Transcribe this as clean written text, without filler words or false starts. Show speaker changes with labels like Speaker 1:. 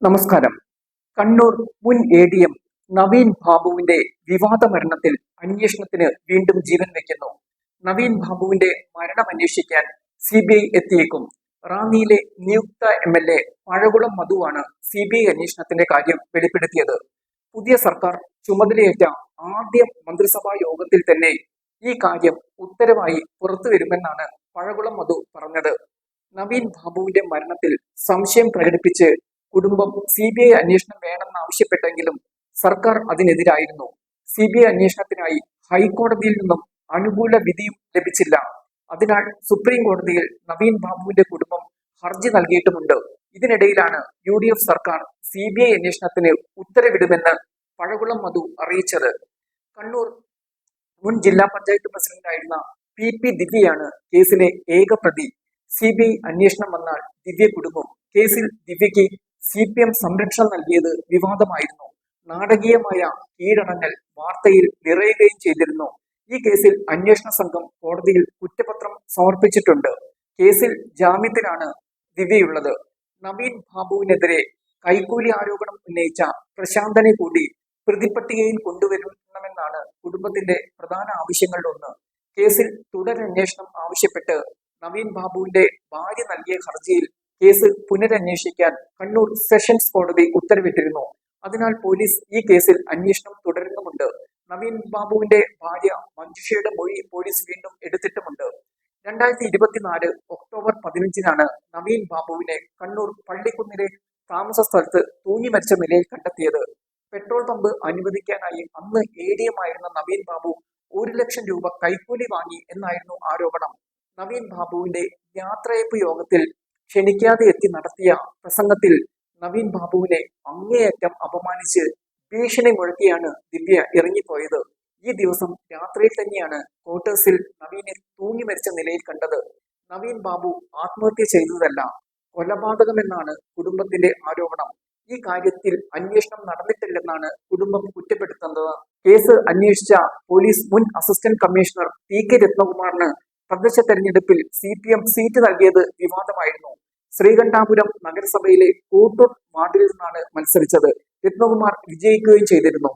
Speaker 1: നമസ്കാരം. കണ്ണൂർ മുൻ ADM നവീൻ ബാബുവിന്റെ വിവാദ മരണത്തിൽ അന്വേഷണത്തിന് വീണ്ടും ജീവൻ വയ്ക്കുന്നു. നവീൻ ബാബുവിന്റെ മരണം അന്വേഷിക്കാൻ CBI എത്തിയേക്കും. റാന്നിയിലെ നിയുക്ത MLA പഴകുളം മധുവാണ് CBI അന്വേഷണത്തിന്റെ കാര്യം വെളിപ്പെടുത്തിയത്. പുതിയ സർക്കാർ ചുമതലയേറ്റ ആദ്യ മന്ത്രിസഭാ യോഗത്തിൽ തന്നെ ഈ കാര്യം ഉത്തരവായി പുറത്തുവരുമെന്നാണ് പഴകുളം മധു പറഞ്ഞത്. നവീൻ ബാബുവിന്റെ മരണത്തിൽ സംശയം പ്രകടിപ്പിച്ച് കുടുംബം CBI അന്വേഷണം വേണമെന്നാവശ്യപ്പെട്ടെങ്കിലും സർക്കാർ അതിനെതിരായിരുന്നു. CBI അന്വേഷണത്തിനായി ഹൈക്കോടതിയിൽ നിന്നും അനുകൂല വിധിയും ലഭിച്ചില്ല. അതിനാൽ സുപ്രീം കോടതിയിൽ നവീൻ ബാബുവിന്റെ കുടുംബം ഹർജി നൽകിയിട്ടുമുണ്ട്. ഇതിനിടയിലാണ് UDF സർക്കാർ CBI അന്വേഷണത്തിന് ഉത്തരവിടുമെന്ന് പഴകുളം മധു അറിയിച്ചത്. കണ്ണൂർ മുൻ ജില്ലാ പഞ്ചായത്ത് പ്രസിഡന്റായിരുന്ന PP ദിവ്യയാണ് കേസിലെ ഏക പ്രതി. CBI അന്വേഷണം വന്നാൽ ദിവ്യ കുടുങ്ങും. കേസിൽ ദിവ്യയ്ക്ക് CPM സംരക്ഷണം നൽകിയത് വിവാദമായിരുന്നു. നാടകീയമായ കീഴടങ്ങൽ വാർത്തയിൽ നിറയുകയും ചെയ്തിരുന്നു. ഈ കേസിൽ അന്വേഷണ സംഘം കോടതിയിൽ കുറ്റപത്രം സമർപ്പിച്ചിട്ടുണ്ട്. കേസിൽ ജാമ്യത്തിലാണ് ദിവ്യയുള്ളത്. നവീൻ ബാബുവിനെതിരെ കൈക്കൂലി ആരോപണം ഉന്നയിച്ച പ്രശാന്തനെ കൂടി പ്രതിപട്ടികയിൽ കൊണ്ടുവരണമെന്നാണ് കുടുംബത്തിന്റെ പ്രധാന ആവശ്യങ്ങളിലൊന്ന്. കേസിൽ തുടരന്വേഷണം ആവശ്യപ്പെട്ട് നവീൻ ബാബുവിന്റെ ഭാര്യ നൽകിയ ഹർജിയിൽ കേസ് പുനരന്വേഷിക്കാൻ കണ്ണൂർ സെഷൻസ് കോടതി ഉത്തരവിട്ടിരുന്നു. അതിനാൽ പോലീസ് ഈ കേസിൽ അന്വേഷണം തുടരുന്നുമുണ്ട്. നവീൻ ബാബുവിന്റെ ഭാര്യ മഞ്ജുഷയുടെ മൊഴി പോലീസ് വീണ്ടും എടുത്തിട്ടുമുണ്ട്. 2024 ഒക്ടോബർ 15 നവീൻ ബാബുവിനെ കണ്ണൂർ പള്ളിക്കുന്നിലെ താമസ സ്ഥലത്ത് തൂങ്ങി മരിച്ച നിലയിൽ കണ്ടെത്തിയത്. പെട്രോൾ പമ്പ് അനുവദിക്കാനായി അന്ന് ADM ആയിരുന്ന നവീൻ ബാബു 1 ലക്ഷം രൂപ കൈക്കൂലി വാങ്ങി എന്നായിരുന്നു ആരോപണം. നവീൻ ബാബുവിന്റെ യാത്രയപ്പ് യോഗത്തിൽ ക്ഷണിക്കാതെ എത്തി നടത്തിയ പ്രസംഗത്തിൽ നവീൻ ബാബുവിനെ അങ്ങേയറ്റം അപമാനിച്ച് ഭീഷണി മുഴക്കിയാണ് ദിവ്യ ഇറങ്ങിപ്പോയത്. ഈ ദിവസം രാത്രിയിൽ തന്നെയാണ് ക്വാർട്ടേഴ്സിൽ നവീനെ തൂങ്ങി മരിച്ച നിലയിൽ കണ്ടത്. നവീൻ ബാബു ആത്മഹത്യ ചെയ്തതല്ല, കൊലപാതകമെന്നാണ് കുടുംബത്തിന്റെ ആരോപണം. ഈ കാര്യത്തിൽ അന്വേഷണം നടന്നിട്ടില്ലെന്നാണ് കുടുംബം കുറ്റപ്പെടുത്തുന്നത്. കേസ് അന്വേഷിച്ച പോലീസ് മുൻ അസിസ്റ്റന്റ് കമ്മീഷണർ TK രത്നകുമാറിന് തദ്ദേശ തെരഞ്ഞെടുപ്പിൽ CPM സീറ്റ് നൽകിയത് വിവാദമായിരുന്നു. ശ്രീകണ്ഠാപുരം നഗരസഭയിലെ കോട്ടൂർ വാർഡിൽ നിന്നാണ് മത്സരിച്ചത്. രത്നകുമാർ വിജയിക്കുകയും ചെയ്തിരുന്നു.